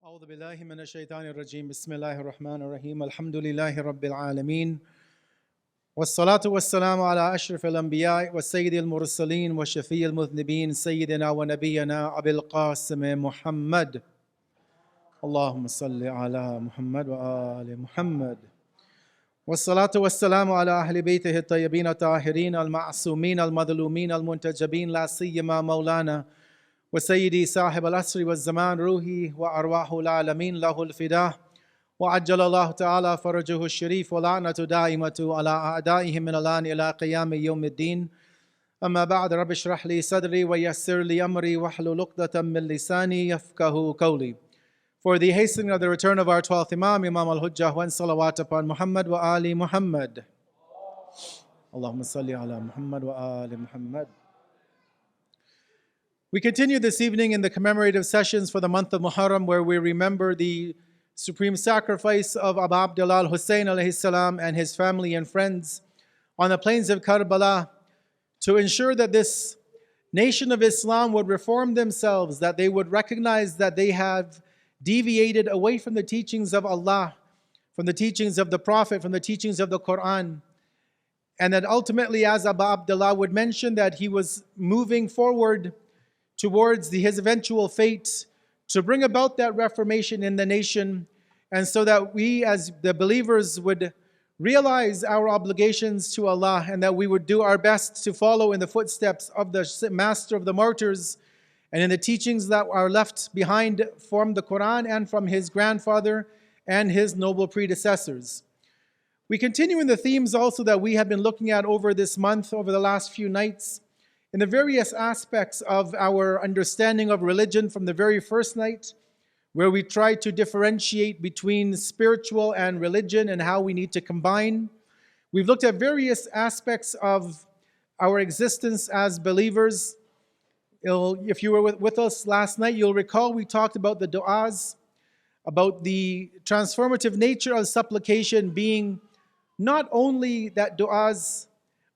أعوذ بالله من الشيطان الرجيم بسم الله الرحمن الرحيم الحمد لله رب العالمين والصلاة والسلام على أشرف الأنبياء والسيد المرسلين وشفيع المذنبين سيدنا ونبينا أبي القاسم محمد اللهم صل على محمد وآل محمد والصلاة والسلام على أهل بيته الطيبين الطاهرين المعصومين المظلومين المنتجبين لا سيما مولانا وسيدي صاحب العصر والزمان روحي وأرواح العالمين له الفداء وعجل الله تعالى فرجه الشريف ولعنة دائمة على أعدائهم من الآن إلى قيام يوم الدين أما بعد رب اشرح لي صدري ويسر لي أمري واحلل عقدة من لساني يفقهوا قولي. For the hastening of the return of our 12th Imam, Imam al-Hujjah, one salawat upon Muhammad wa ali Muhammad. Allahumma salli ala Muhammad wa ali Muhammad. We continue this evening in the commemorative sessions for the month of Muharram, where we remember the supreme sacrifice of Abu Abdullah al-Hussein alayhi salam and his family and friends on the plains of Karbala to ensure that this nation of Islam would reform themselves, that they would recognize that they have deviated away from the teachings of Allah, from the teachings of the Prophet, from the teachings of the Quran, and that ultimately, as Abu Abdullah would mention, that he was moving forward towards his eventual fate to bring about that reformation in the nation, and so that we as the believers would realize our obligations to Allah and that we would do our best to follow in the footsteps of the master of the martyrs and in the teachings that are left behind from the Quran and from his grandfather and his noble predecessors. We continue in the themes also that we have been looking at over this month, over the last few nights, in the various aspects of our understanding of religion from the very first night, where we try to differentiate between spiritual and religion and how we need to combine. We've looked at various aspects of our existence as believers. If you were with us last night, you'll recall we talked about the du'as, about the transformative nature of supplication being not only that du'as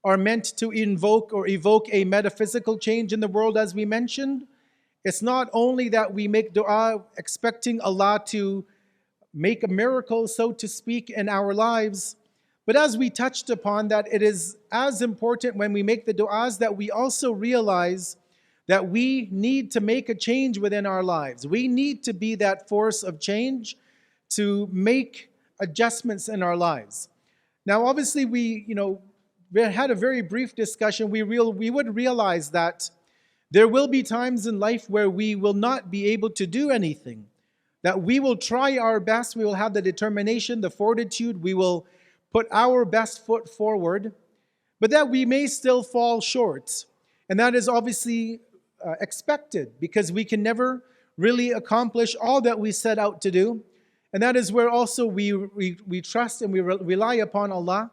are meant to invoke or evoke a metaphysical change in the world, as we mentioned. It's not only that we make dua expecting Allah to make a miracle, so to speak, in our lives, but as we touched upon, that it is as important when we make the du'as that we also realize that we need to make a change within our lives. We need to be that force of change to make adjustments in our lives. Now, obviously, we had a very brief discussion. We would realize that there will be times in life where we will not be able to do anything, that we will try our best, we will have the determination, the fortitude, we will put our best foot forward, but that we may still fall short. And that is obviously expected, because we can never really accomplish all that we set out to do. And that is where also we trust and we rely upon Allah,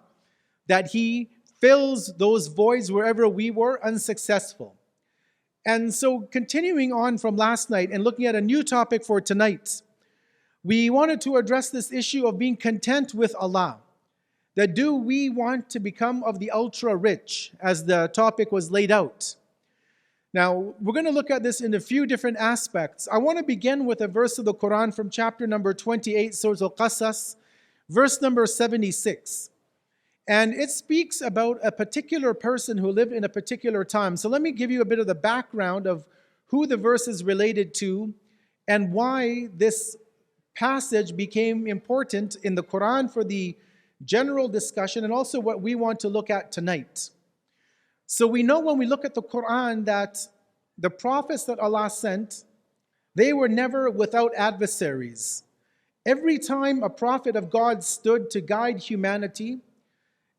that He fills those voids wherever we were unsuccessful. And so continuing on from last night and looking at a new topic for tonight, we wanted to address this issue of being content with Allah. That do we want to become of the ultra rich, as the topic was laid out? Now, we're going to look at this in a few different aspects. I want to begin with a verse of the Quran from chapter number 28, Surah Al-Qasas, verse number 76. And it speaks about a particular person who lived in a particular time. So let me give you a bit of the background of who the verse is related to and why this passage became important in the Quran for the general discussion and also what we want to look at tonight. So we know when we look at the Quran that the prophets that Allah sent, they were never without adversaries. Every time a prophet of God stood to guide humanity,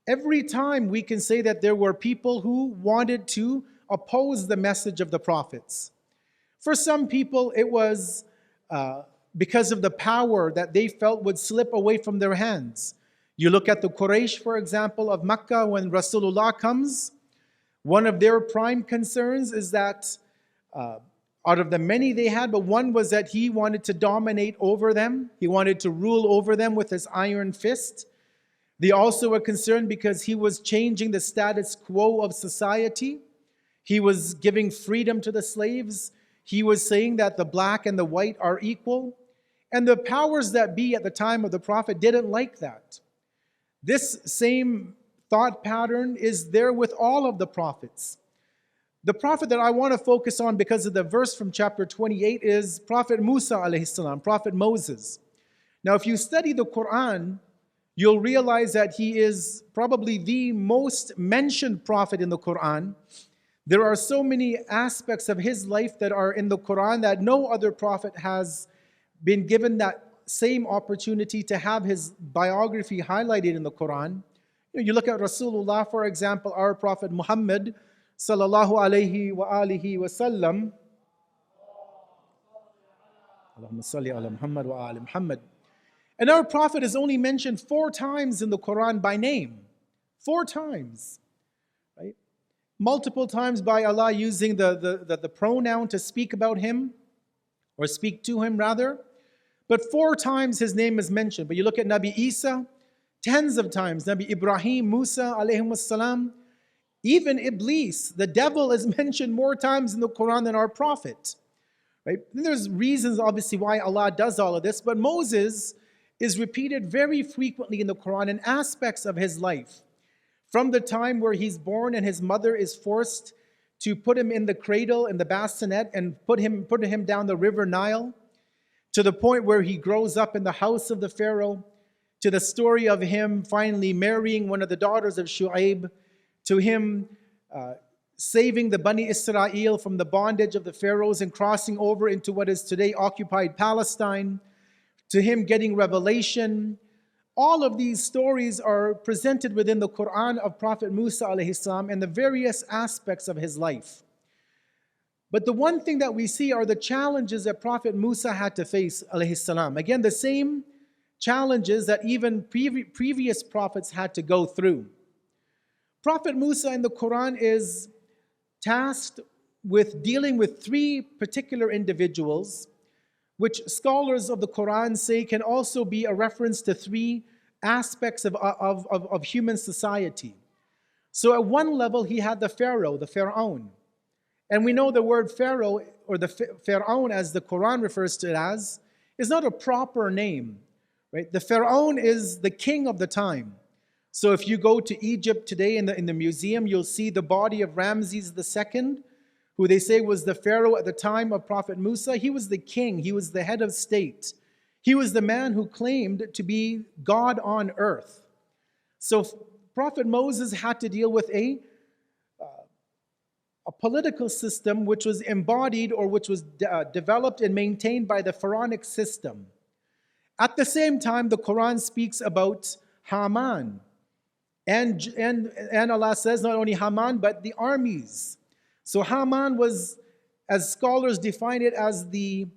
every time we can say that there were people who wanted to oppose the message of the prophets. For some people, it was because of the power that they felt would slip away from their hands. You look at the Quraysh, for example, of Makkah, when Rasulullah comes, one of their prime concerns is that out of the many they had, but one was that he wanted to dominate over them. He wanted to rule over them with his iron fist. They also were concerned because he was changing the status quo of society. He was giving freedom to the slaves. He was saying that the black and the white are equal. And the powers that be at the time of the Prophet didn't like that. This same thought pattern is there with all of the prophets. The prophet that I want to focus on because of the verse from chapter 28 is Prophet Musa alayhi salam, Prophet Moses. Now, if you study the Quran, you'll realize that he is probably the most mentioned prophet in the Quran. There are so many aspects of his life that are in the Quran that no other prophet has been given that same opportunity to have his biography highlighted in the Quran. You look at Rasulullah, for example, our Prophet Muhammad sallallahu alayhi wa alihi wa sallam. Allahumma salli ala Muhammad wa ali Muhammad. And our Prophet is only mentioned 4 times in the Quran by name. 4 times. Right? Multiple times by Allah using the pronoun to speak about him, or speak to him rather. But 4 times his name is mentioned. But you look at Nabi Isa, tens of times. Nabi Ibrahim, Musa alayhim salam. Even Iblis, the devil, is mentioned more times in the Quran than our Prophet. Right? And there's reasons obviously why Allah does all of this, but Moses is repeated very frequently in the Quran in aspects of his life. From the time where he's born and his mother is forced to put him in the cradle, in the bassinet, and put him down the river Nile, to the point where he grows up in the house of the Pharaoh, to the story of him finally marrying one of the daughters of Shu'aib, to him saving the Bani Israel from the bondage of the Pharaohs and crossing over into what is today occupied Palestine, to him getting revelation. All of these stories are presented within the Quran of Prophet Musa alayhi salam and the various aspects of his life. But the one thing that we see are the challenges that Prophet Musa had to face alayhi salam. Again, the same challenges that even previous prophets had to go through. Prophet Musa in the Quran is tasked with dealing with 3 particular individuals, which scholars of the Quran say can also be a reference to 3 aspects of human society. So at one level, he had the Pharaoh, the Pharaoh. And we know the word Pharaoh, or the Pharaoh as the Quran refers to it as, is not a proper name. Right? The Pharaoh is the king of the time. So if you go to Egypt today in the museum, you'll see the body of Ramses II, who they say was the Pharaoh at the time of Prophet Musa. He was the king. He was the head of state. He was the man who claimed to be God on earth. So Prophet Moses had to deal with a political system which was embodied or which was developed and maintained by the Pharaonic system. At the same time, the Quran speaks about Haman. And Allah says not only Haman, but the armies. So Haman was, as scholars define it, as the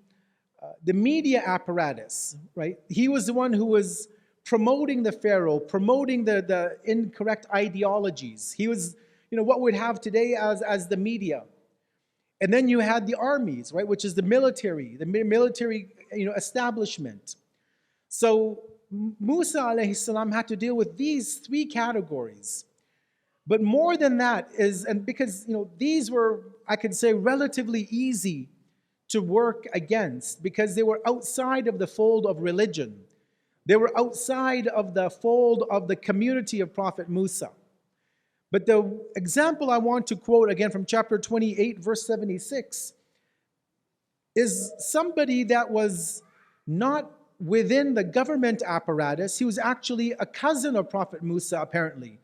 media apparatus, right? He was the one who was promoting the Pharaoh, promoting the incorrect ideologies. He was, what we'd have today as the media. And then you had the armies, right, which is the military establishment. So Musa alayhi salam had to deal with these 3 categories. But more than that is, and because these were, I could say, relatively easy to work against because they were outside of the fold of religion. They were outside of the fold of the community of Prophet Musa. But the example I want to quote again from chapter 28, verse 76, is somebody that was not within the government apparatus. He was actually a cousin of Prophet Musa, apparently.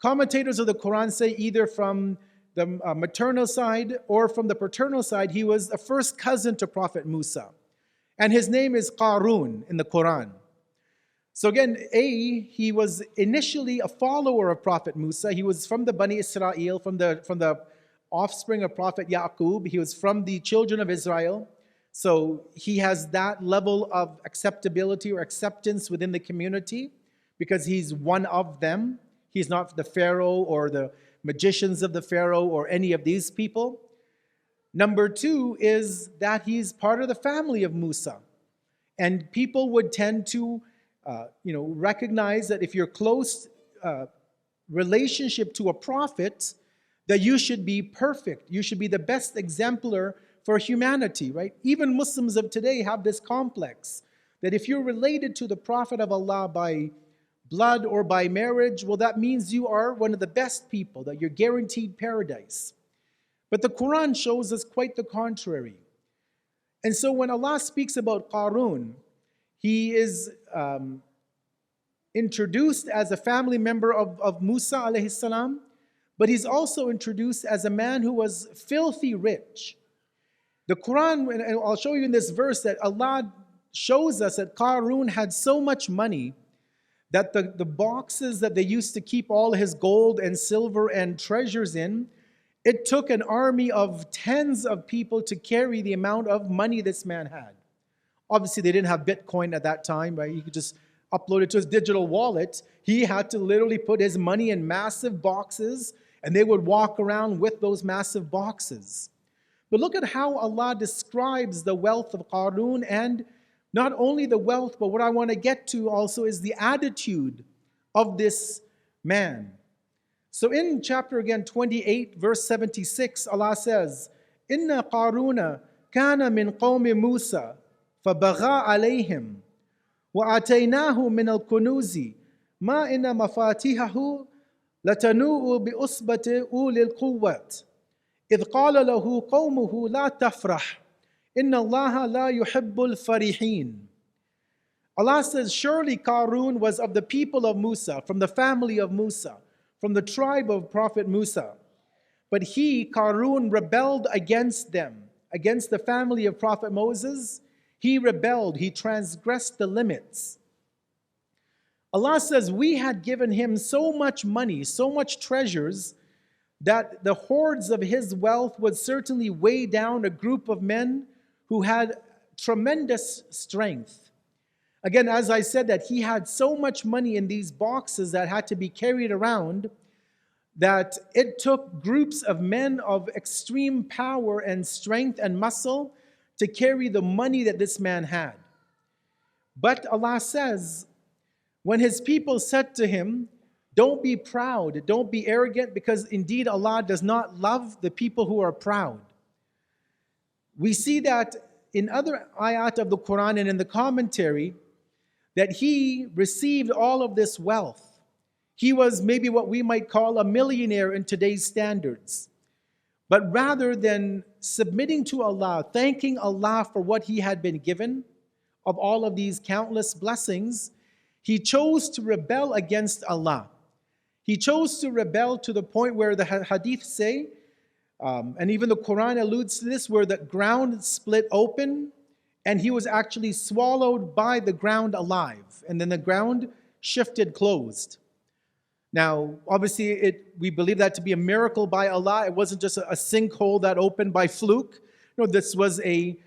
Commentators of the Quran say either from the maternal side or from the paternal side, he was a first cousin to Prophet Musa. And his name is Qarun in the Quran. So again, he was initially a follower of Prophet Musa. He was from the Bani Israel, from the offspring of Prophet Yaqub. He was from the children of Israel. So he has that level of acceptability or acceptance within the community because he's one of them. He's not the Pharaoh or the magicians of the Pharaoh or any of these people. Number 2 is that he's part of the family of Musa. And people would tend to recognize that if you're close relationship to a prophet, that you should be perfect. You should be the best exemplar for humanity, right? Even Muslims of today have this complex. that if you're related to the Prophet of Allah by blood or by marriage, well, that means you are one of the best people, that you're guaranteed paradise. But the Quran shows us quite the contrary. And so when Allah speaks about Qarun, he is introduced as a family member of Musa alayhi salam, but he's also introduced as a man who was filthy rich. The Quran, and I'll show you in this verse, that Allah shows us that Qarun had so much money that the boxes that they used to keep all his gold and silver and treasures in, it took an army of tens of people to carry the amount of money this man had. Obviously, they didn't have Bitcoin at that time, right? He could just upload it to his digital wallet. He had to literally put his money in massive boxes, and they would walk around with those massive boxes. But look at how Allah describes the wealth of Qarun, and not only the wealth, but what I want to get to also is the attitude of this man. So in chapter again 28, verse 76, Allah says, Inna Qaruna kana min qawmi Musa, فبغى عليهم وآتيناه من الكنوز ما إن مفاتيحه لتنوء بأصبة أولي القوة إذ قال له قومه لا تفرح إن الله لا يحب الفرحين. Allah says, surely Qarun was of the people of Musa, from the family of Musa, from the tribe of Prophet Musa. But he, Qarun, rebelled against them, against the family of Prophet Moses. He rebelled, he transgressed the limits. Allah says, we had given him so much money, so much treasures, that the hordes of his wealth would certainly weigh down a group of men who had tremendous strength. Again, as I said, that he had so much money in these boxes that had to be carried around, that it took groups of men of extreme power and strength and muscle to carry the money that this man had. But Allah says, when his people said to him, don't be proud, don't be arrogant, because indeed Allah does not love the people who are proud. We see that in other ayat of the Quran and in the commentary, that he received all of this wealth. He was maybe what we might call a millionaire in today's standards. But rather than submitting to Allah, thanking Allah for what he had been given, of all of these countless blessings, he chose to rebel against Allah. He chose to rebel to the point where the hadith say, and even the Quran alludes to this, where the ground split open and he was actually swallowed by the ground alive, and then the ground shifted closed. Now, obviously, we believe that to be a miracle by Allah. It wasn't just a sinkhole that opened by fluke. No, this was a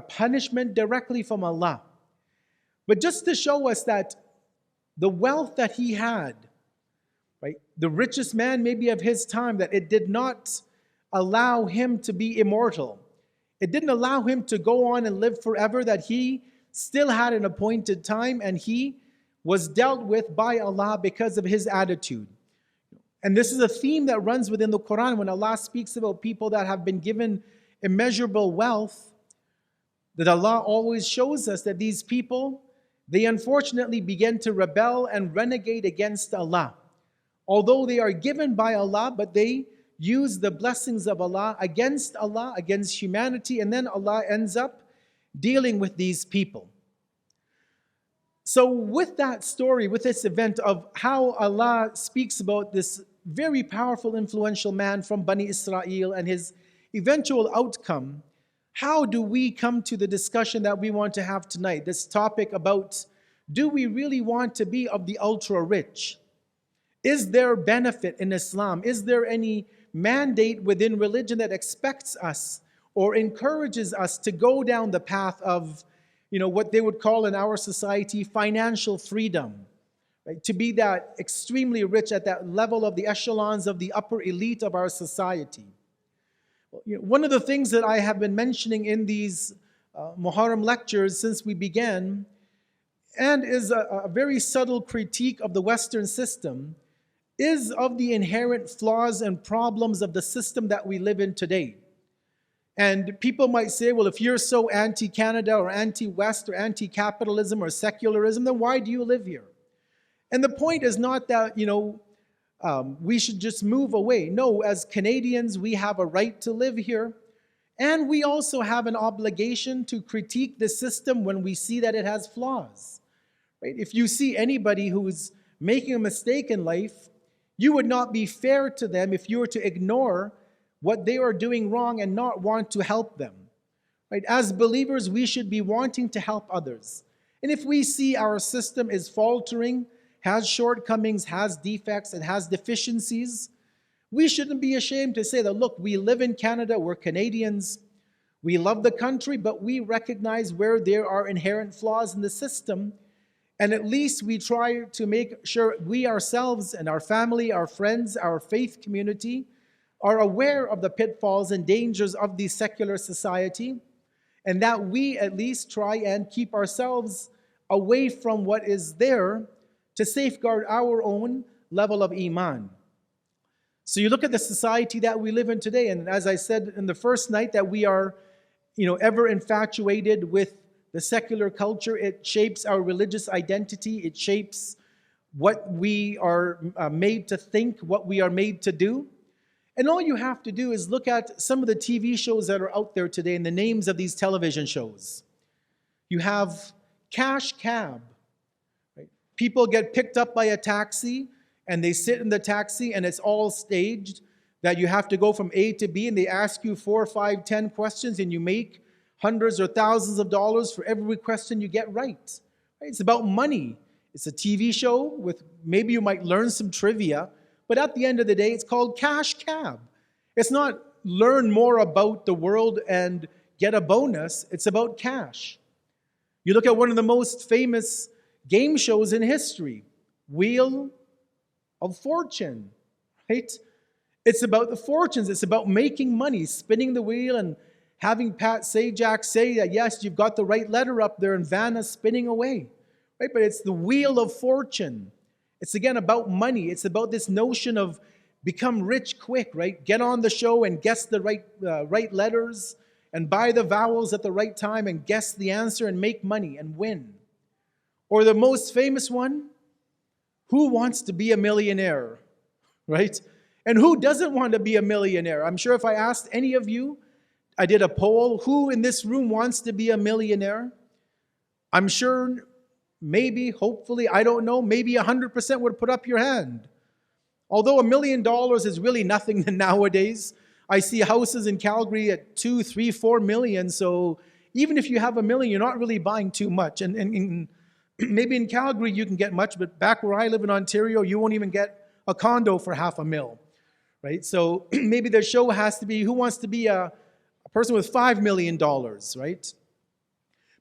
punishment directly from Allah. But just to show us that the wealth that he had, right, the richest man maybe of his time, that it did not allow him to be immortal. It didn't allow him to go on and live forever, that he still had an appointed time, and he was dealt with by Allah because of his attitude. And this is a theme that runs within the Quran when Allah speaks about people that have been given immeasurable wealth, that Allah always shows us that these people, they unfortunately begin to rebel and renegade against Allah. Although they are given by Allah, but they use the blessings of Allah, against humanity, and then Allah ends up dealing with these people. So with that story, with this event of how Allah speaks about this very powerful, influential man from Bani Israel and his eventual outcome, how do we come to the discussion that we want to have tonight? This topic about, do we really want to be of the ultra rich? Is there benefit in Islam? Is there any mandate within religion that expects us or encourages us to go down the path of, what they would call in our society financial freedom, right? To be that extremely rich at that level of the echelons of the upper elite of our society. One of the things that I have been mentioning in these Muharram lectures since we began, and is a very subtle critique of the Western system, is of the inherent flaws and problems of the system that we live in today. And people might say, well, if you're so anti-Canada or anti-West or anti-capitalism or secularism, then why do you live here? And the point is not that, we should just move away. No, as Canadians, we have a right to live here. And we also have an obligation to critique the system when we see that it has flaws. Right? If you see anybody who's making a mistake in life, you would not be fair to them if you were to ignore what they are doing wrong and not want to help them. Right? As believers, we should be wanting to help others. And if we see our system is faltering, has shortcomings, has defects, and has deficiencies, we shouldn't be ashamed to say that, look, we live in Canada, we're Canadians, we love the country, but we recognize where there are inherent flaws in the system, and at least we try to make sure we ourselves and our family, our friends, our faith community are aware of the pitfalls and dangers of the secular society, and that we at least try and keep ourselves away from what is there to safeguard our own level of iman. So you look at the society that we live in today, and as I said in the first night, that we are, ever infatuated with the secular culture. It shapes our religious identity. It shapes what we are made to think, what we are made to do. And all you have to do is look at some of the TV shows that are out there today and the names of these television shows. You have Cash Cab. Right? People get picked up by a taxi and they sit in the taxi and it's all staged that you have to go from A to B and they ask you 4, 5, 10 questions and you make hundreds or thousands of dollars for every question you get right. It's about money. It's a TV show with maybe you might learn some trivia, but at the end of the day, it's called Cash Cab. It's not learn more about the world and get a bonus. It's about cash. You look at one of the most famous game shows in history, Wheel of Fortune, right? It's about the fortunes. It's about making money, spinning the wheel and having Pat Sajak say that, yes, you've got the right letter up there and Vanna spinning away, right? But it's the Wheel of Fortune. It's again about money. It's about this notion of become rich quick, right? Get on the show and guess the right letters and buy the vowels at the right time and guess the answer and make money and win. Or the most famous one, who wants to be a millionaire, right? And who doesn't want to be a millionaire? I'm sure if I asked any of you, I did a poll, who in this room wants to be a millionaire? I'm sure maybe, hopefully, I don't know, maybe 100% would put up your hand. Although $1 million is really nothing nowadays. I see houses in Calgary at 2, 3, 4 million. So even if you have $1 million, you're not really buying too much. And maybe in Calgary you can get much, but back where I live in Ontario, you won't even get a condo for $500,000, right? So maybe the show has to be, who wants to be a person with $5 million, right?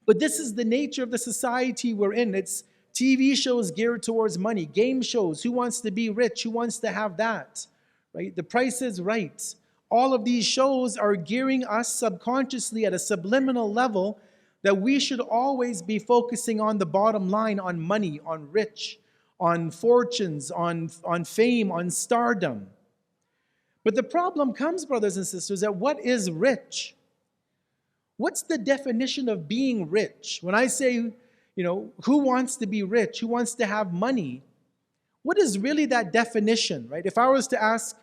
But this is the nature of the society we're in. It's TV shows geared towards money, game shows, who wants to be rich, who wants to have that, right? The Price is Right. All of these shows are gearing us subconsciously at a subliminal level that we should always be focusing on the bottom line, on money, on rich, on fortunes, on fame, on stardom. But the problem comes, brothers and sisters, that what is rich? What's the definition of being rich? When I say, who wants to be rich? Who wants to have money? What is really that definition, right? If I was to ask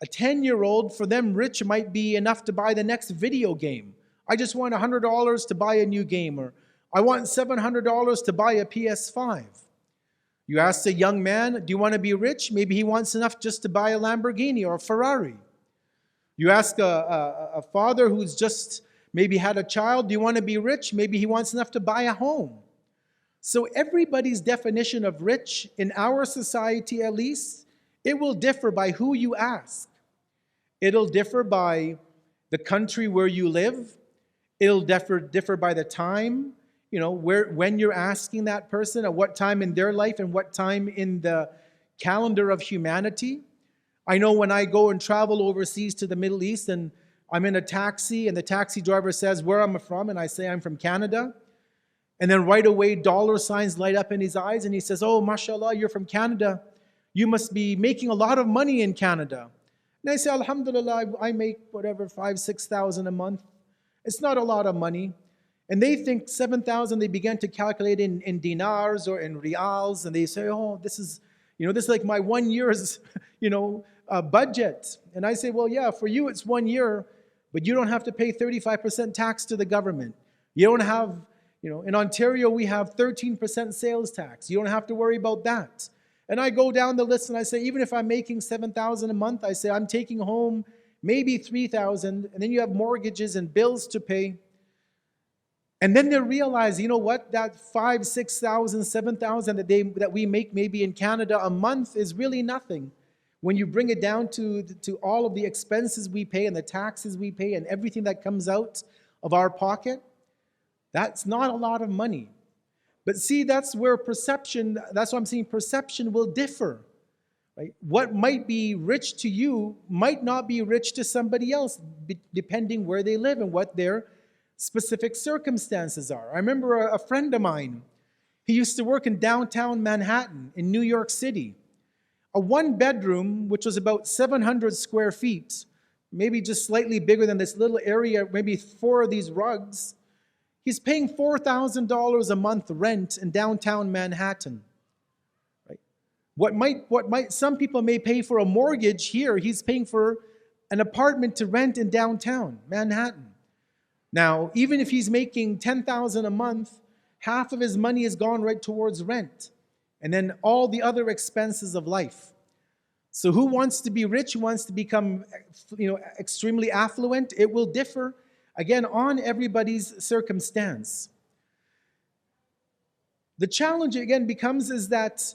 a 10-year-old, for them, rich might be enough to buy the next video game. I just want $100 to buy a new game, or I want $700 to buy a PS5. You ask a young man, do you want to be rich? Maybe he wants enough just to buy a Lamborghini or a Ferrari. You ask a father who's just maybe had a child, do you want to be rich? Maybe he wants enough to buy a home. So everybody's definition of rich, in our society at least, it will differ by who you ask. It'll differ by the country where you live. It'll differ by the time, when you're asking that person, at what time in their life and what time in the calendar of humanity. I know when I go and travel overseas to the Middle East and I'm in a taxi and the taxi driver says where I'm from and I say I'm from Canada. And then right away dollar signs light up in his eyes and he says, oh, mashallah, you're from Canada. You must be making a lot of money in Canada. And I say, Alhamdulillah, I make whatever, 5,000-6,000 a month. It's not a lot of money. And they think 7,000, they began to calculate in dinars or in reals, and they say, oh, this is like my 1 year's, budget. And I say, well, yeah, for you it's 1 year, but you don't have to pay 35% tax to the government. You don't have, in Ontario we have 13% sales tax. You don't have to worry about that. And I go down the list and I say, even if I'm making 7,000 a month, I say I'm taking home maybe 3,000, and then you have mortgages and bills to pay. And then they realize, you know what, that 5,000, 6,000, 7,000 that we make maybe in Canada a month is really nothing. When you bring it down to all of the expenses we pay and the taxes we pay and everything that comes out of our pocket, that's not a lot of money. But see, that's where perception, that's why I'm saying perception will differ. Right? What might be rich to you might not be rich to somebody else, depending where they live and what their specific circumstances are. I remember a friend of mine, he used to work in downtown Manhattan in New York City. A one bedroom, which was about 700 square feet, maybe just slightly bigger than this little area, maybe 4 of these rugs. He's paying $4,000 a month rent in downtown Manhattan. Right? What might some people may pay for a mortgage here, he's paying for an apartment to rent in downtown Manhattan. Now, even if he's making $10,000 a month, half of his money has gone right towards rent, and then all the other expenses of life. So who wants to be rich, who wants to become extremely affluent? It will differ, again, on everybody's circumstance. The challenge, again, becomes is that,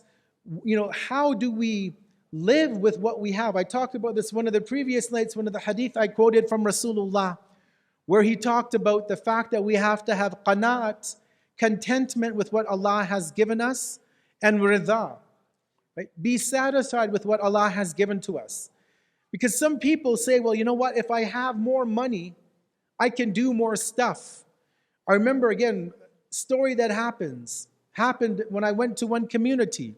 how do we live with what we have? I talked about this one of the previous nights, one of the hadith I quoted from Rasulullah, where he talked about the fact that we have to have qanaat, contentment with what Allah has given us, and ridha, right? Be satisfied with what Allah has given to us. Because some people say, well, you know what, if I have more money, I can do more stuff. I remember, again, story that happened when I went to one community.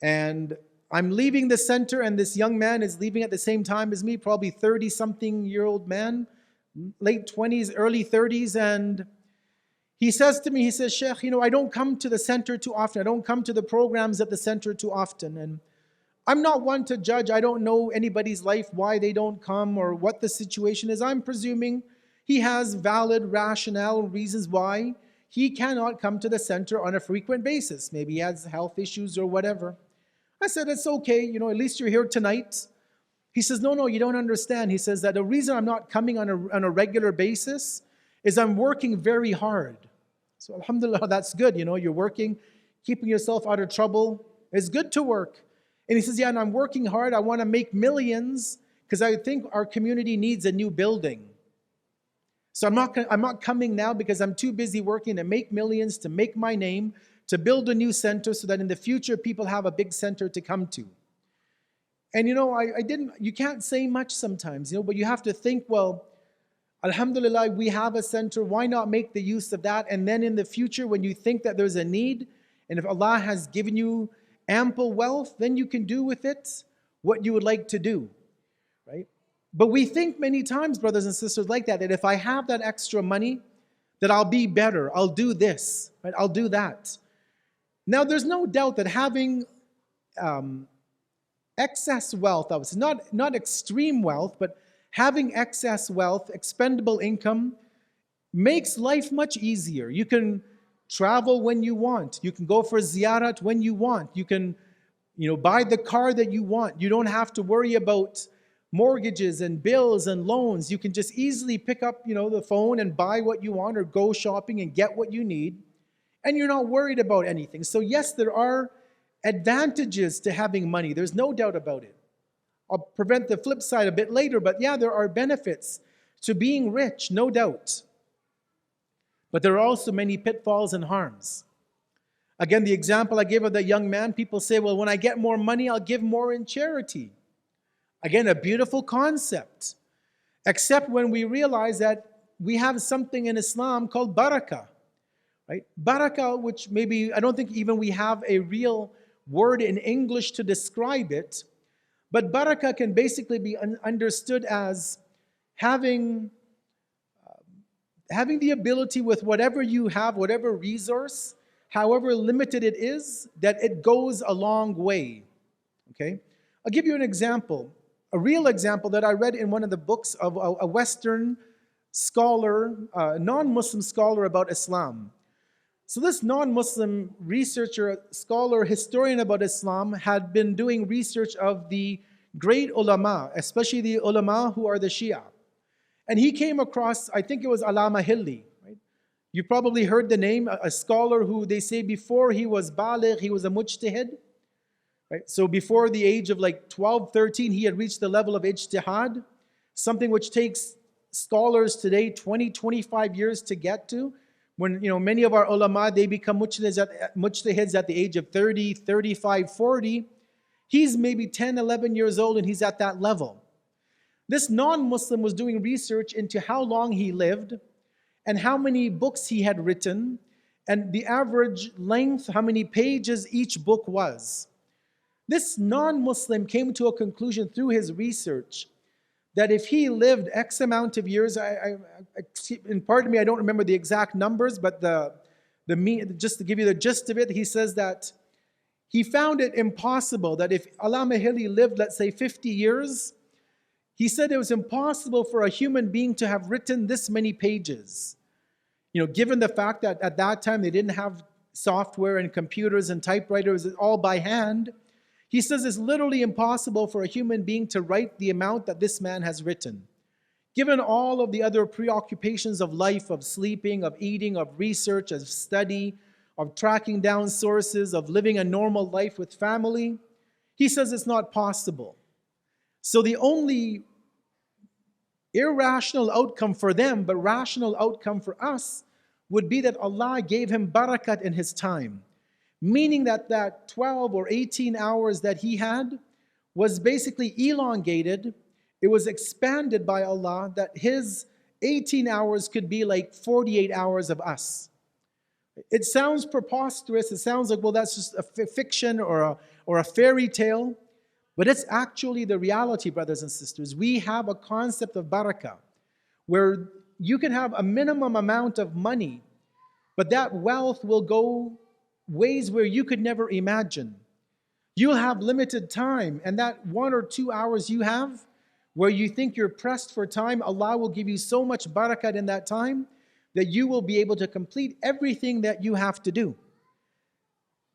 And I'm leaving the center, and this young man is leaving at the same time as me, probably 30-something-year-old man, late 20s, early 30s, and he says to me, he says, Sheikh, I don't come to the center too often. I don't come to the programs at the center too often. And I'm not one to judge. I don't know anybody's life, why they don't come or what the situation is. I'm presuming he has valid rationale and reasons why he cannot come to the center on a frequent basis. Maybe he has health issues or whatever. I said, it's okay. At least you're here tonight. He says, no, you don't understand. He says that the reason I'm not coming on a regular basis is I'm working very hard. So alhamdulillah, that's good. You're working, keeping yourself out of trouble. It's good to work. And he says, yeah, and I'm working hard. I want to make millions because I think our community needs a new building. So I'm not coming now because I'm too busy working to make millions, to make my name, to build a new center so that in the future people have a big center to come to. And you can't say much sometimes, but you have to think, well, alhamdulillah, we have a center. Why not make the use of that? And then in the future, when you think that there's a need, and if Allah has given you ample wealth, then you can do with it what you would like to do, right? But we think many times, brothers and sisters, like that if I have that extra money, that I'll be better. I'll do this, right? I'll do that. Now, there's no doubt that having excess wealth, obviously, not extreme wealth, but having excess wealth, expendable income, makes life much easier. You can travel when you want. You can go for ziyarat when you want. You can, buy the car that you want. You don't have to worry about mortgages and bills and loans. You can just easily pick up, the phone and buy what you want or go shopping and get what you need. And you're not worried about anything. So yes, there are advantages to having money. There's no doubt about it. I'll prevent the flip side a bit later, but yeah, there are benefits to being rich, no doubt. But there are also many pitfalls and harms. Again, the example I gave of the young man, people say, well, when I get more money, I'll give more in charity. Again, a beautiful concept. Except when we realize that we have something in Islam called barakah. Right? Barakah, which maybe, I don't think even we have a real word in English to describe it, But barakah can basically be understood as having the ability with whatever you have, whatever resource, however limited it is, that it goes a long way. Okay? I'll give you an example, a real example that I read in one of the books of a Western scholar, a non-Muslim scholar about Islam. So this non-Muslim researcher, scholar, historian about Islam had been doing research of the great ulama, especially the ulama who are the Shia. And he came across, I think it was Allama Hilli, right? You probably heard the name, a scholar who they say before he was baligh, he was a mujtahid. Right? So before the age of like 12, 13, he had reached the level of ijtihad, something which takes scholars today 20, 25 years to get to. When many of our ulama, they become mujtahids at the age of 30, 35, 40. He's maybe 10, 11 years old and he's at that level. This non-Muslim was doing research into how long he lived and how many books he had written and the average length, how many pages each book was. This non-Muslim came to a conclusion through his research that if he lived X amount of years, and pardon me, I don't remember the exact numbers, but just to give you the gist of it, he says that he found it impossible that if Allama Hilli lived, let's say 50 years, he said it was impossible for a human being to have written this many pages. Given the fact that at that time they didn't have software and computers and typewriters, all by hand. He says it's literally impossible for a human being to write the amount that this man has written. Given all of the other preoccupations of life, of sleeping, of eating, of research, of study, of tracking down sources, of living a normal life with family, he says it's not possible. So the only irrational outcome for them, but rational outcome for us, would be that Allah gave him barakat in his time. Meaning that 12 or 18 hours that he had was basically elongated. It was expanded by Allah, that his 18 hours could be like 48 hours of us. It sounds preposterous. It sounds like, well, that's just a fiction or a fairy tale. But it's actually the reality, brothers and sisters. We have a concept of barakah, where you can have a minimum amount of money, but that wealth will go ways where you could never imagine. You'll have limited time, and that 1 or 2 hours you have, where you think you're pressed for time, Allah will give you so much barakat in that time that you will be able to complete everything that you have to do.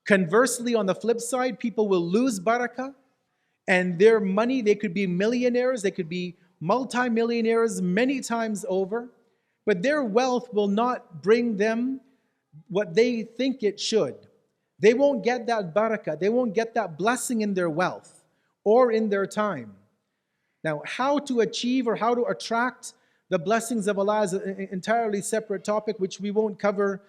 Conversely, on the flip side, people will lose barakah, and their money, they could be millionaires, they could be multimillionaires many times over, but their wealth will not bring them what they think it should. They won't get that barakah, they won't get that blessing in their wealth or in their time. Now, how to achieve or how to attract the blessings of Allah is an entirely separate topic, which we won't cover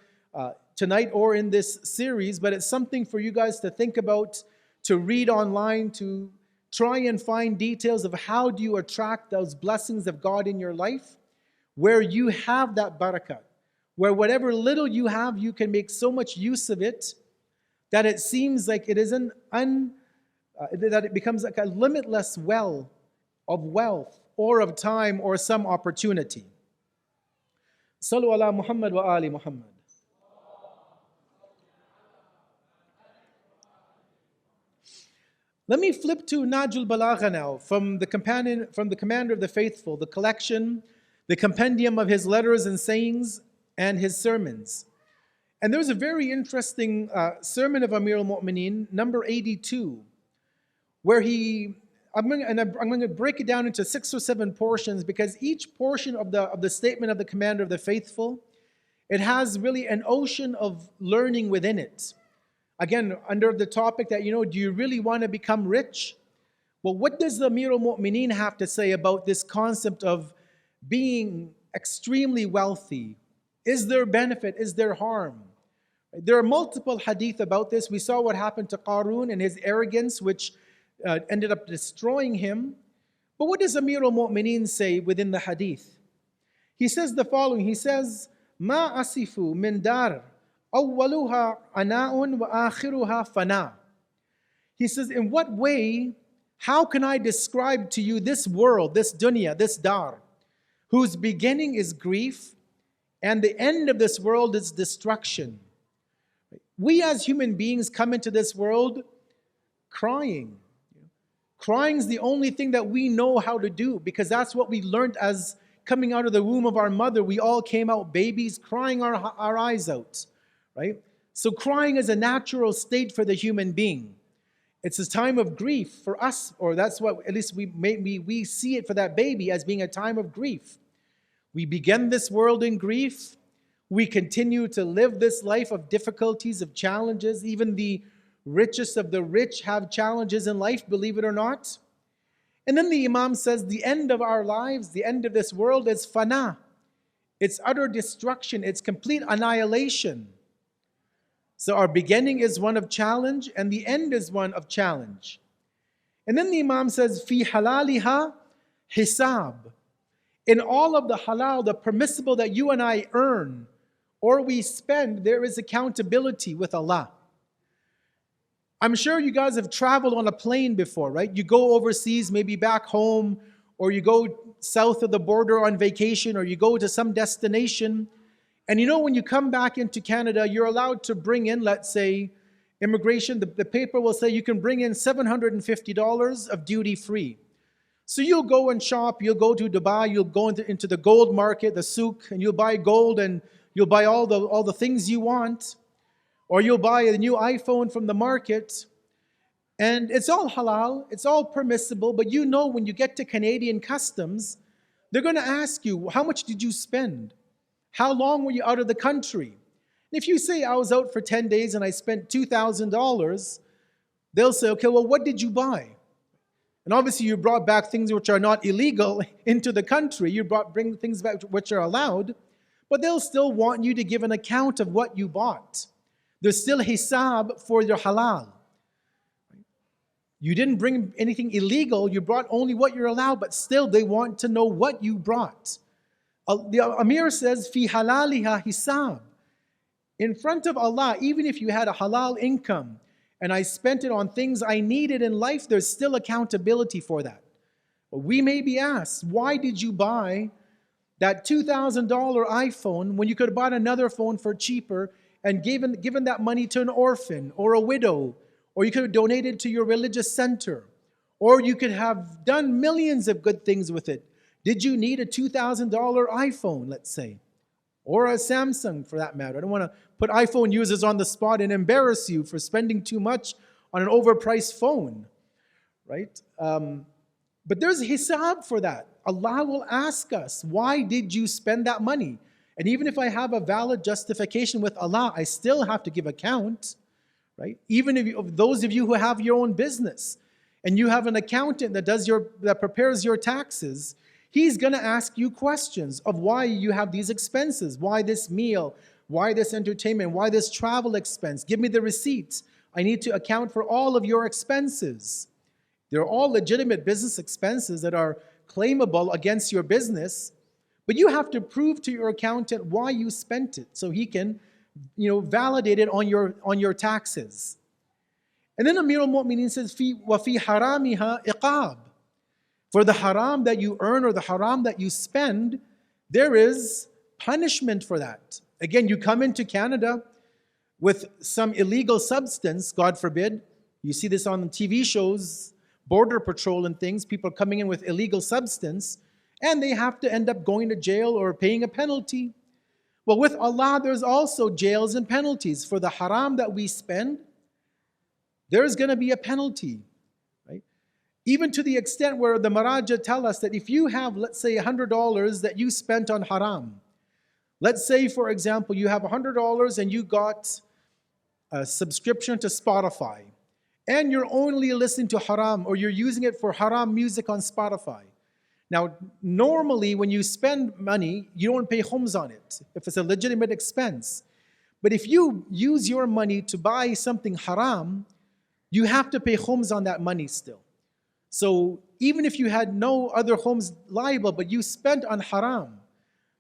tonight or in this series, but it's something for you guys to think about, to read online, to try and find details of how do you attract those blessings of God in your life, where you have that barakah, where whatever little you have, you can make so much use of it that it seems like it is that it becomes like a limitless well of wealth or of time or some opportunity. Sallu ala Muhammad wa ali Muhammad. Let me flip to Najul Balagha now, from the commander of the faithful, the collection, the compendium of his letters and sayings and his sermons. And there's a very interesting sermon of Amir al-Mu'mineen, number 82, where I'm going to break it down into 6 or 7 portions, because each portion of the statement of the commander of the faithful, it has really an ocean of learning within it. Again, under the topic that, do you really want to become rich? Well, what does the Amir al-Mu'mineen have to say about this concept of being extremely wealthy? Is there benefit? Is there harm? There are multiple hadith about this. We saw what happened to Qarun and his arrogance, which ended up destroying him. But what does Amir al-Mu'mineen say within the hadith? He says the following. He says, "Ma asifu min dar, awwaluha ana'un wa akhiruha fana." He says, in what way How can I describe to you this world, this dunya, this dar, whose beginning is grief and the end of this world is destruction? We as human beings come into this world crying. Crying is the only thing that we know how to do, because that's what we learned as coming out of the womb of our mother. We all came out babies crying our eyes out, right? So crying is a natural state for the human being. It's a time of grief for us, or that's what at least we see it for that baby as being a time of grief. We begin this world in grief. We continue to live this life of difficulties, of challenges. Even the richest of the rich have challenges in life, believe it or not. And then the Imam says the end of our lives, the end of this world is fana. It's utter destruction. It's complete annihilation. So our beginning is one of challenge and the end is one of challenge. And then the Imam says, fi halaliha hisab. In all of the halal, the permissible that you and I earn or we spend, there is accountability with Allah. I'm sure you guys have traveled on a plane before, right? You go overseas, maybe back home, or you go south of the border on vacation, or you go to some destination. And you know, when you come back into Canada, you're allowed to bring in, let's say, immigration. The paper will say you can bring in $750 of duty free. So you'll go and shop, you'll go to Dubai, you'll go into the gold market, the souk, and you'll buy gold and you'll buy all the things you want. Or you'll buy a new iPhone from the market. And it's all halal, it's all permissible, but you know when you get to Canadian customs, they're going to ask you, how much did you spend? How long were you out of the country? And if you say, I was out for 10 days and I spent $2,000, they'll say, okay, well, what did you buy? And obviously you brought back things which are not illegal into the country. You bring things back which are allowed, but they'll still want you to give an account of what you bought. There's still hisab for your halal. You didn't bring anything illegal, you brought only what you're allowed, but still they want to know what you brought. The Amir says, fi halaliha hisab. In front of Allah, even if you had a halal income and I spent it on things I needed in life, there's still accountability for that. But we may be asked, why did you buy that $2,000 iPhone when you could have bought another phone for cheaper and given that money to an orphan or a widow, or you could have donated to your religious center, or you could have done millions of good things with it. Did you need a $2,000 iPhone, let's say, or a Samsung for that matter? I don't want to put iPhone users on the spot and embarrass you for spending too much on an overpriced phone, right? But there's hisab for that. Allah will ask us, why did you spend that money? And even if I have a valid justification with Allah, I still have to give account, right? Even if those of you who have your own business and you have an accountant that prepares your taxes, he's going to ask you questions of why you have these expenses, why this meal, why this entertainment, why this travel expense. Give me the receipts. I need to account for all of your expenses. They're all legitimate business expenses that are claimable against your business. But you have to prove to your accountant why you spent it so he can, validate it on your taxes. And then Amir al-Mu'mineen says, وَفِي حَرَامِهَا إِقَابٌ. For the haram that you earn or the haram that you spend, there is punishment for that. Again, you come into Canada with some illegal substance, God forbid. You see this on TV shows, Border Patrol and things, people coming in with illegal substance, and they have to end up going to jail or paying a penalty. Well, with Allah, there's also jails and penalties. For the haram that we spend, there's going to be a penalty, right? Even to the extent where the Maraja tell us that if you have, let's say, $100 that you spent on haram, let's say, for example, you have $100 and you got a subscription to Spotify, and you're only listening to haram, or you're using it for haram music on Spotify. Now, normally when you spend money, you don't pay khums on it, if it's a legitimate expense. But if you use your money to buy something haram, you have to pay khums on that money still. So even if you had no other khums liable, but you spent on haram,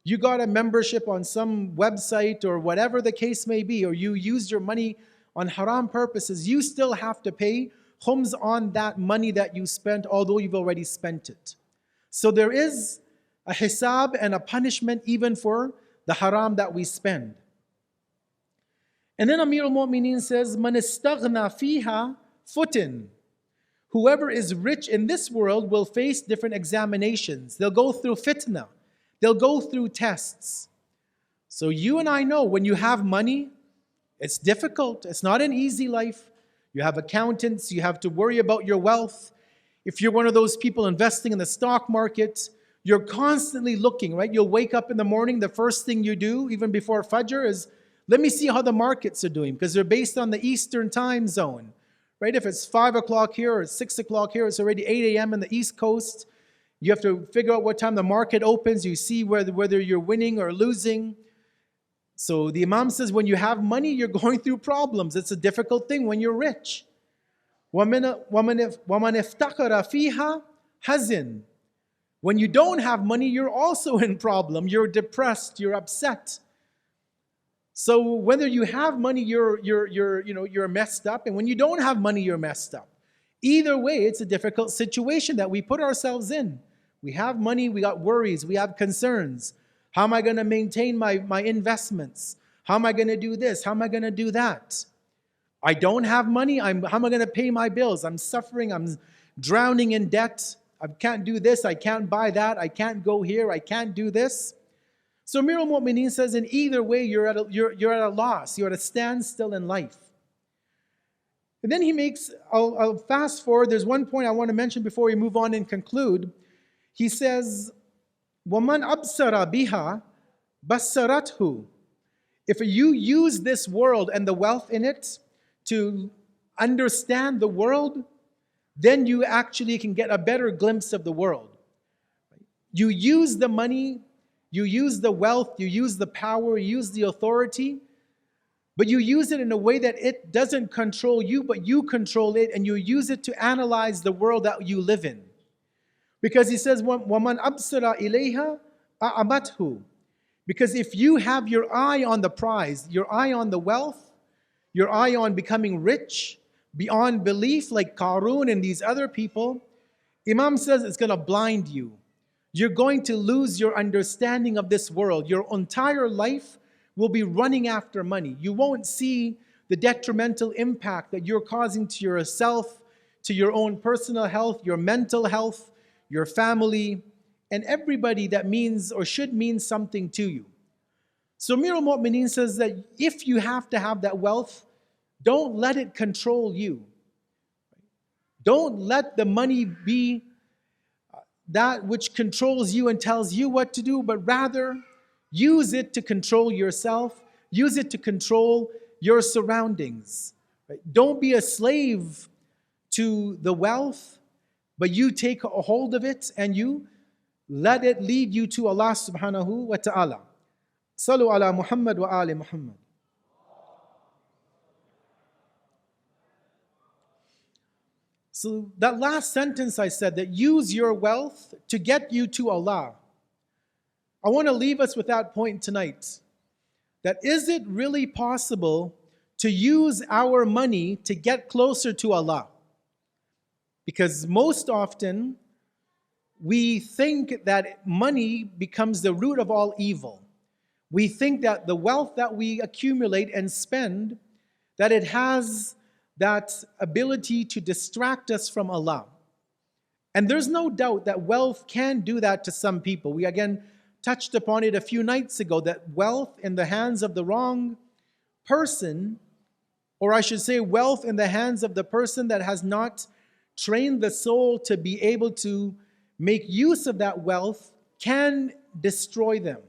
you got a membership on some website or whatever the case may be, or you used your money on haram purposes, you still have to pay khums on that money that you spent, although you've already spent it. So there is a hisab and a punishment even for the haram that we spend. And then Amir al-Mu'mineen says, Man istaghna fiha futin. Whoever is rich in this world will face different examinations. They'll go through fitna. They'll go through tests. So you and I know when you have money, it's difficult. It's not an easy life. You have accountants. You have to worry about your wealth. If you're one of those people investing in the stock market, you're constantly looking, right? You'll wake up in the morning. The first thing you do, even before Fajr, is let me see how the markets are doing, because they're based on the Eastern time zone, right? If it's 5 o'clock here or 6 o'clock here, it's already 8 a.m. in the East Coast. You have to figure out what time the market opens. You see whether you're winning or losing. So the Imam says when you have money, you're going through problems. It's a difficult thing when you're rich. وَمَنْ افْتَقَرَ فِيهَا hazin. When you don't have money, you're also in problem. You're depressed. You're upset. So whether you have money, you're messed up, and when you don't have money, you're messed up. Either way, it's a difficult situation that we put ourselves in. We have money, we got worries, we have concerns. How am I going to maintain my investments? How am I going to do this? How am I going to do that? I don't have money. How am I going to pay my bills? I'm suffering. I'm drowning in debt. I can't do this. I can't buy that. I can't go here. I can't do this. So Amir al-Mu'mineen says in either way, you're at a loss. You're at a standstill in life. And then he makes, I'll fast forward. There's one point I want to mention before we move on and conclude. He says, وَمَنْ أَبْصَرَ بِهَا بَصَّرَتْهُ. If you use this world and the wealth in it to understand the world, then you actually can get a better glimpse of the world. You use the money, you use the wealth, you use the power, you use the authority, but you use it in a way that it doesn't control you, but you control it, and you use it to analyze the world that you live in. Because he says, وَمَنْ أَبْصَرَ إِلَيْهَا أَعَمَتْهُ. Because if you have your eye on the prize, your eye on the wealth, your eye on becoming rich, beyond belief, like Qarun and these other people, Imam says it's going to blind you. You're going to lose your understanding of this world. Your entire life will be running after money. You won't see the detrimental impact that you're causing to yourself, to your own personal health, your mental health, your family, and everybody that means or should mean something to you. So Amir al-Mu'mineen says that if you have to have that wealth, don't let it control you. Don't let the money be that which controls you and tells you what to do, but rather use it to control yourself. Use it to control your surroundings. Don't be a slave to the wealth, but you take a hold of it and you let it lead you to Allah subhanahu wa ta'ala. Salu ala Muhammad wa ali Muhammad. So that last sentence I said, that use your wealth to get you to Allah. I want to leave us with that point tonight. That is it really possible to use our money to get closer to Allah? Because most often we think that money becomes the root of all evil. We think that the wealth that we accumulate and spend, that it has that ability to distract us from Allah. And there's no doubt that wealth can do that to some people. We again touched upon it a few nights ago, that wealth in the hands of the wrong person, or I should say wealth in the hands of the person that has not trained the soul to be able to make use of that wealth, can destroy them.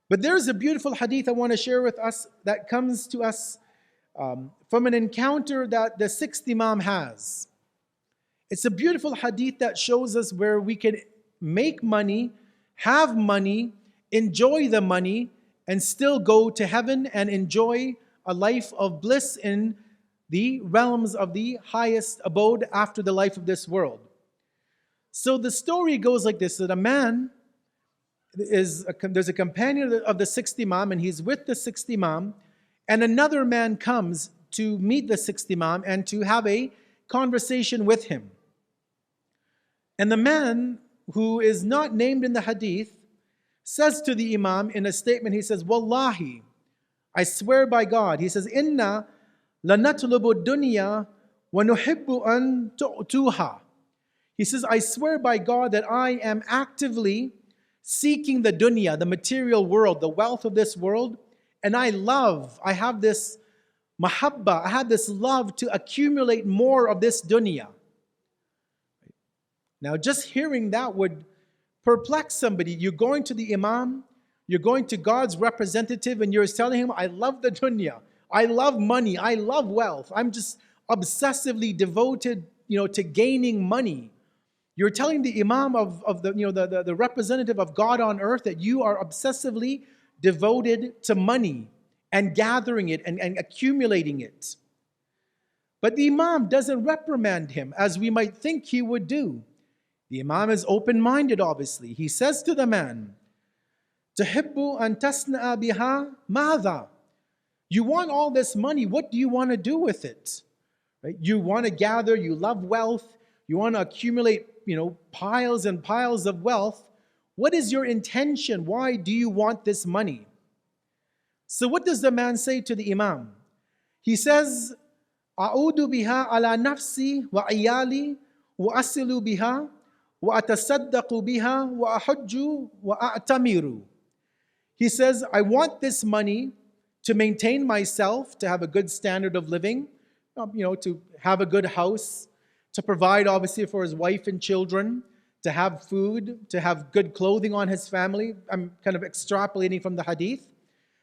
But there's a beautiful hadith I want to share with us that comes to us from an encounter that the sixth Imam has. It's a beautiful hadith that shows us where we can make money, have money, enjoy the money, and still go to heaven and enjoy a life of bliss in the realms of the highest abode after the life of this world. So the story goes like this, that a man there's a companion of the sixth Imam, and he's with the sixth Imam, and another man comes to meet the sixth Imam and to have a conversation with him. And the man who is not named in the hadith says to the Imam in a statement, he says, Wallahi, I swear by God, he says, Inna lanatlubu dunya wa nuhibbu an tu'tuha. He says, I swear by God that I am actively seeking the dunya, the material world, the wealth of this world, and I have this mahabba, I have this love to accumulate more of this dunya. Now, just hearing that would perplex somebody. You're going to the Imam, you're going to God's representative, and you're telling him, I love the dunya, I love money, I love wealth, I'm just obsessively devoted, to gaining money. You're telling the Imam of the representative of God on earth that you are obsessively devoted to money and gathering it and accumulating it. But the Imam doesn't reprimand him as we might think he would do. The Imam is open-minded, obviously. He says to the man, Tuhibbu an tasna'a biha madha? You want all this money, what do you want to do with it? Right? You want to gather, you love wealth, you want to accumulate, piles and piles of wealth. What is your intention? Why do you want this money? So what does the man say to the Imam? He says, A'udu biha ala nafsi wa iyali wa asilu biha wa atasaddaqu biha wa ahujju wa a'tamiru. He says, I want this money to maintain myself, to have a good standard of living, to have a good house, to provide obviously for his wife and children, to have food, to have good clothing on his family. I'm kind of extrapolating from the hadith.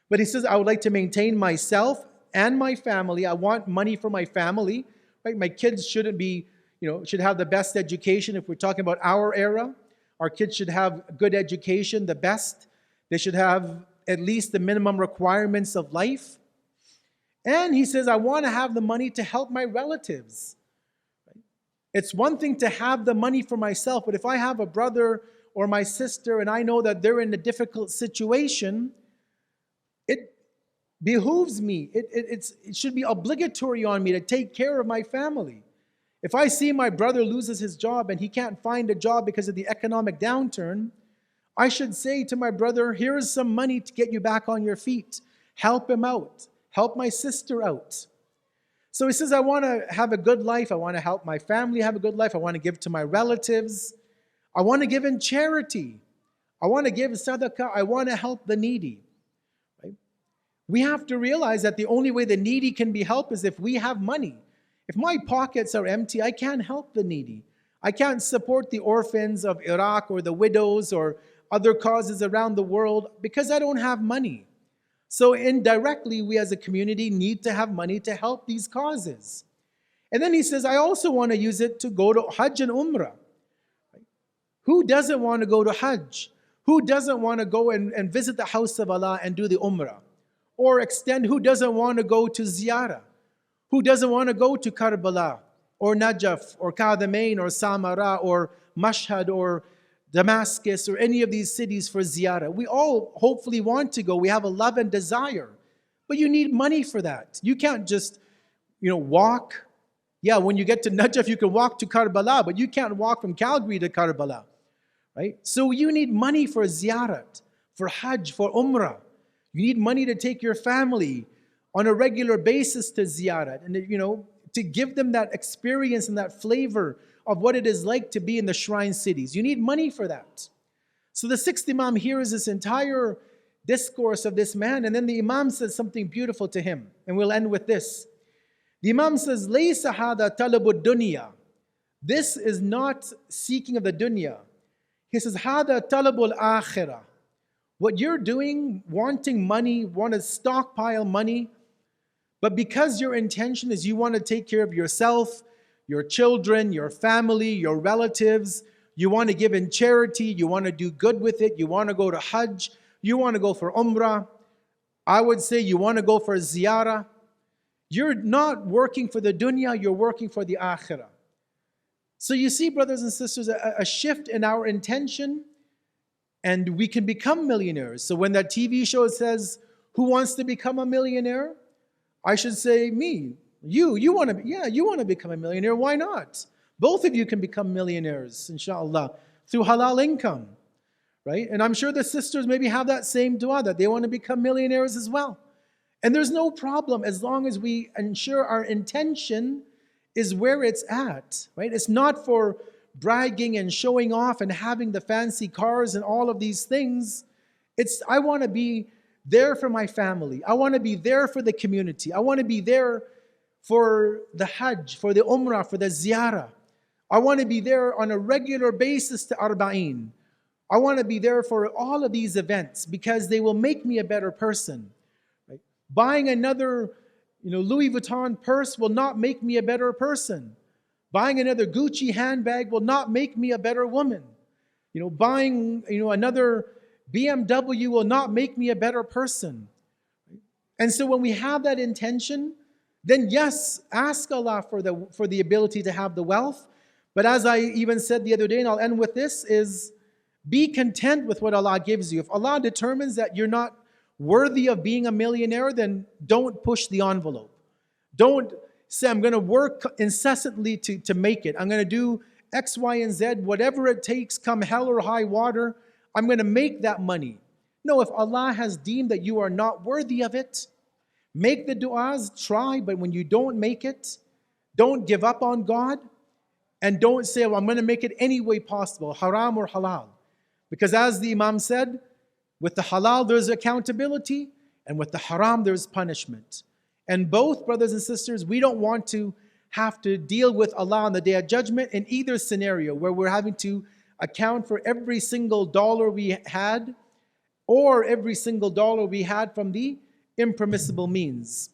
But he says, I would like to maintain myself and my family. I want money for my family. Right? My kids shouldn't be, should have the best education. If we're talking about our era, our kids should have good education, the best. They should have at least the minimum requirements of life. And he says, I want to have the money to help my relatives. It's one thing to have the money for myself, but if I have a brother or my sister and I know that they're in a difficult situation, it behooves me. It should be obligatory on me to take care of my family. If I see my brother loses his job and he can't find a job because of the economic downturn, I should say to my brother, here is some money to get you back on your feet. Help him out. Help my sister out. So he says, I want to have a good life. I want to help my family have a good life. I want to give to my relatives. I want to give in charity. I want to give sadaqah. I want to help the needy. Right? We have to realize that the only way the needy can be helped is if we have money. If my pockets are empty, I can't help the needy. I can't support the orphans of Iraq or the widows or other causes around the world because I don't have money. So indirectly, we as a community need to have money to help these causes. And then he says, I also want to use it to go to Hajj and Umrah. Who doesn't want to go to Hajj? Who doesn't want to go and visit the house of Allah and do the Umrah? Or extend, who doesn't want to go to Ziyarah? Who doesn't want to go to Karbala or Najaf or Kadamain or Samara or Mashhad or Damascus or any of these cities for ziyarah? We all hopefully want to go. We have a love and desire. But you need money for that. You can't just, walk. Yeah, when you get to Najaf, you can walk to Karbala, but you can't walk from Calgary to Karbala. Right? So you need money for ziyarat, for Hajj, for Umrah. You need money to take your family on a regular basis to ziyarat and, to give them that experience and that flavor of what it is like to be in the shrine cities. You need money for that. So the sixth Imam hears this entire discourse of this man, and then the Imam says something beautiful to him. And we'll end with this. The Imam says, Laysa hada talabud dunya. This is not seeking of the dunya. He says, Hada talabul akhirah. What you're doing, wanting money, want to stockpile money, but because your intention is you want to take care of yourself, your children, your family, your relatives, you want to give in charity, you want to do good with it, you want to go to Hajj, you want to go for Umrah, I would say you want to go for Ziyarah. You're not working for the dunya, you're working for the akhirah. So you see, brothers and sisters, a shift in our intention, and we can become millionaires. So when that TV show says, who wants to become a millionaire? I should say me. You want to, yeah, you want to become a millionaire. Why not? Both of you can become millionaires, inshallah, through halal income, right? And I'm sure the sisters maybe have that same dua that they want to become millionaires as well. And there's no problem as long as we ensure our intention is where it's at, right? It's not for bragging and showing off and having the fancy cars and all of these things. It's, I want to be there for my family. I want to be there for the community. I want to be there for the Hajj, for the Umrah, for the Ziyarah. I want to be there on a regular basis to Arba'een. I want to be there for all of these events because they will make me a better person. Right? Buying another, Louis Vuitton purse will not make me a better person. Buying another Gucci handbag will not make me a better woman. Buying, another BMW will not make me a better person. And so when we have that intention, then yes, ask Allah for the ability to have the wealth. But as I even said the other day, and I'll end with this, is be content with what Allah gives you. If Allah determines that you're not worthy of being a millionaire, then don't push the envelope. Don't say, I'm going to work incessantly to make it. I'm going to do X, Y, and Z, whatever it takes, come hell or high water, I'm going to make that money. No, if Allah has deemed that you are not worthy of it, make the du'as, try, but when you don't make it, don't give up on God, and don't say, well, I'm going to make it any way possible, haram or halal. Because as the Imam said, with the halal there's accountability, and with the haram there's punishment. And both, brothers and sisters, we don't want to have to deal with Allah on the Day of Judgment in either scenario, where we're having to account for every single dollar we had, or every single dollar we had from the impermissible means.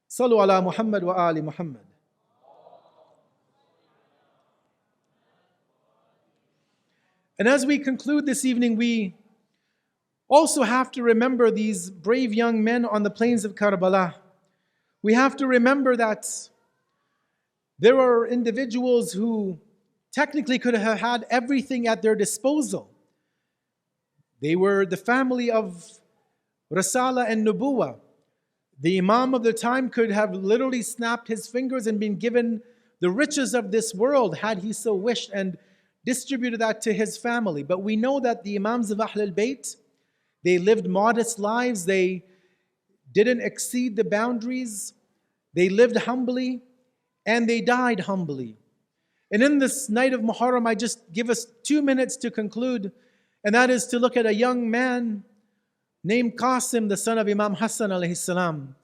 Sallu ala Muhammad wa ali Muhammad. And as we conclude this evening, we also have to remember these brave young men on the plains of Karbala. We have to remember that there are individuals who technically could have had everything at their disposal. They were the family of Rasala and Nubuwa. The Imam of the time could have literally snapped his fingers and been given the riches of this world had he so wished and distributed that to his family. But we know that the Imams of Ahlul Bayt, they lived modest lives. They didn't exceed the boundaries. They lived humbly and they died humbly. And in this night of Muharram, I just give us 2 minutes to conclude, and that is to look at a young man named Qasim, the son of Imam Hassan alayhi salam.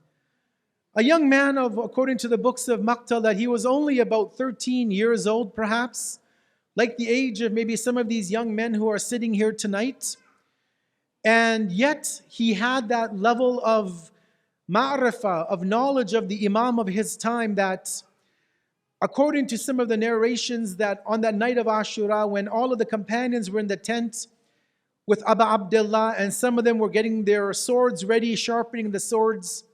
A young man of, according to the books of Maqtal, that he was only about 13 years old perhaps, like the age of maybe some of these young men who are sitting here tonight. And yet he had that level of ma'rifah, of knowledge of the Imam of his time, that according to some of the narrations, that on that night of Ashura, when all of the companions were in the tent with Abu Abdullah, and some of them were getting their swords ready, sharpening the swords,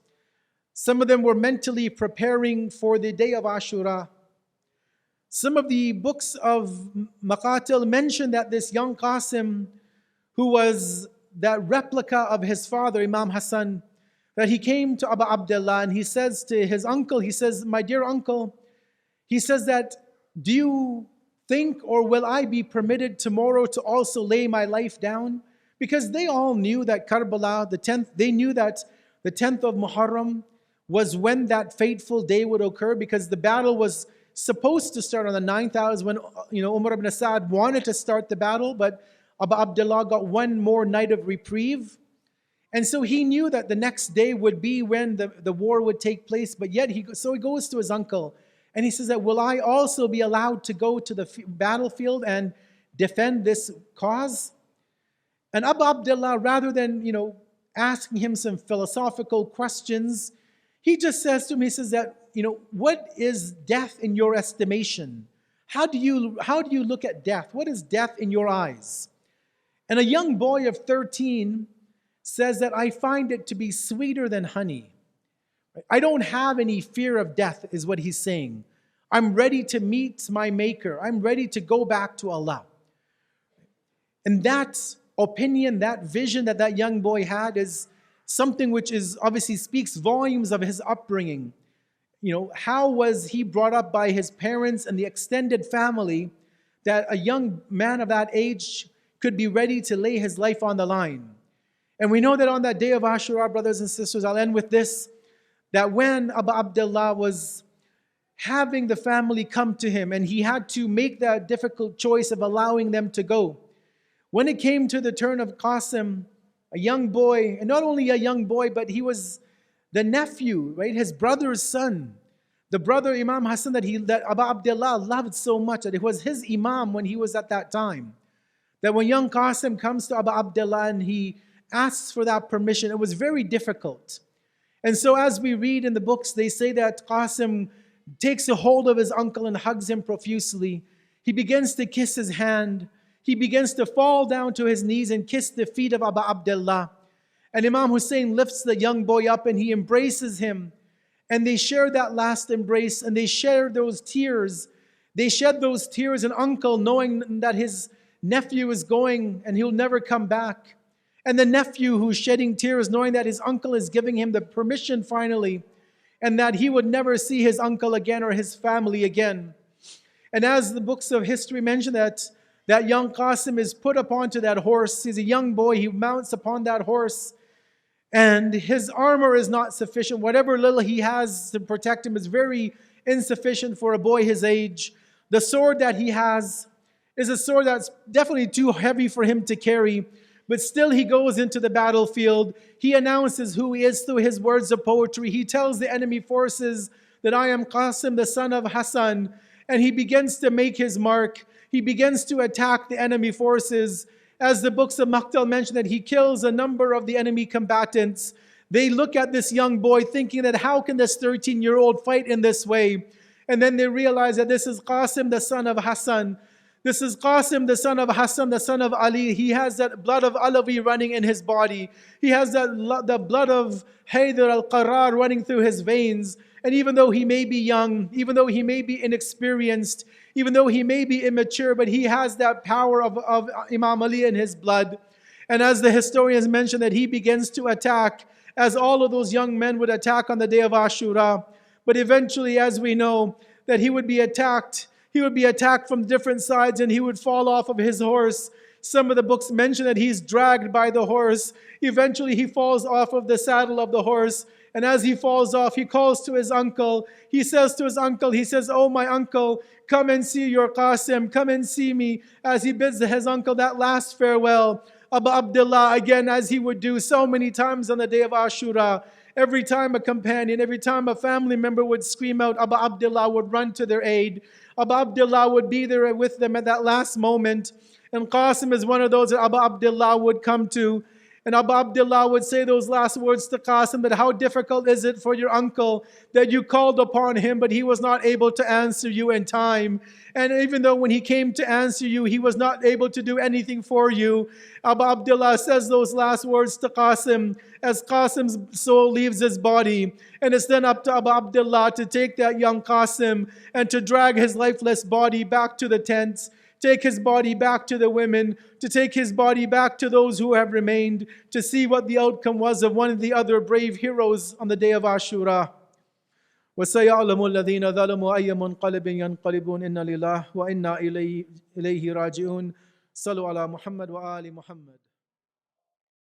some of them were mentally preparing for the day of Ashura. Some of the books of Maqatil mention that this young Qasim, who was that replica of his father, Imam Hassan, that he came to Abu Abdullah and he says to his uncle, he says, my dear uncle, he says that, do you think, or will I be permitted tomorrow to also lay my life down? Because they all knew that Karbala, the 10th, they knew that the 10th of Muharram was when that fateful day would occur, because the battle was supposed to start on the 9th hour, when Umar ibn Sa'ad wanted to start the battle, but Abu Abdullah got one more night of reprieve. And so he knew that the next day would be when the war would take place, but yet he goes to his uncle and he says that, will I also be allowed to go to the battlefield and defend this cause? And Abu Abdullah, rather than asking him some philosophical questions, he just says to him, he says that, what is death in your estimation? How do you look at death? What is death in your eyes? And a young boy of 13 says that, I find it to be sweeter than honey. I don't have any fear of death, is what he's saying. I'm ready to meet my Maker. I'm ready to go back to Allah. And that opinion, that vision that young boy had is something which is obviously speaks volumes of his upbringing. how was he brought up by his parents and the extended family that a young man of that age could be ready to lay his life on the line. And we know that on that day of Ashura, brothers and sisters, I'll end with this, that when Abu Abdullah was having the family come to him and he had to make that difficult choice of allowing them to go, when it came to the turn of Qasim, a young boy, and not only a young boy, but he was the nephew, right, his brother's son, the brother Imam Hassan that Abu Abdullah loved so much, that it was his imam when he was at that time. That when young Qasim comes to Abu Abdullah and he asks for that permission, it was very difficult. And so as we read in the books, they say that Qasim takes a hold of his uncle and hugs him profusely. He begins to kiss his hand. He begins to fall down to his knees and kiss the feet of Abu Abdullah. And Imam Hussein lifts the young boy up and he embraces him. And they share that last embrace and they share those tears. They shed those tears, and uncle, knowing that his nephew is going and he'll never come back. And the nephew who's shedding tears, knowing that his uncle is giving him the permission finally, and that he would never see his uncle again or his family again. And as the books of history mention that young Qasim is put upon to that horse. He's a young boy, he mounts upon that horse, and his armor is not sufficient. Whatever little he has to protect him is very insufficient for a boy his age. The sword that he has is a sword that's definitely too heavy for him to carry. But still he goes into the battlefield. He announces who he is through his words of poetry. He tells the enemy forces that I am Qasim, the son of Hassan. And he begins to make his mark. He begins to attack the enemy forces. As the books of Maqtal mention, that he kills a number of the enemy combatants. They look at this young boy thinking that how can this 13-year-old fight in this way? And then they realize that this is Qasim, the son of Hassan. This is Qasim, the son of Hassan, the son of Ali. He has that blood of Alawi running in his body. He has the blood of Haydar al-Qarrar running through his veins. And even though he may be young, even though he may be inexperienced, even though he may be immature, but he has that power of Imam Ali in his blood. And as the historians mention, that he begins to attack, as all of those young men would attack on the day of Ashura. But eventually, as we know, that he would be attacked. He would be attacked from different sides and he would fall off of his horse. Some of the books mention that he's dragged by the horse. Eventually he falls off of the saddle of the horse. And as he falls off, he calls to his uncle. He says to his uncle, he says, "Oh, my uncle, come and see your Qasim. Come and see me." As he bids his uncle that last farewell. Abu Abdullah, again, as he would do so many times on the day of Ashura, every time a companion, every time a family member would scream out, Abu Abdullah would run to their aid. Abu Abdullah would be there with them at that last moment. And Qasim is one of those that Abu Abdullah would come to. And Abu Abdullah would say those last words to Qasim, that how difficult is it for your uncle that you called upon him, but he was not able to answer you in time. And even though when he came to answer you, he was not able to do anything for you. Abu Abdullah says those last words to Qasim as Qasim's soul leaves his body. And it's then up to Abu Abdullah to take that young Qasim and to drag his lifeless body back to the tents, take his body back to the women, to take his body back to those who have remained, to see what the outcome was of one of the other brave heroes on the day of Ashura. وَسَيَعْلَمُ الَّذِينَ ظَلَمُوا أَيَّ مُنْقَلِبٍ يَنْقَلِبُونَ إِنَّ لِلَّهِ وَإِنَّا إِلَيْهِ رَاجِعُونَ صلوا على محمد وآل محمد.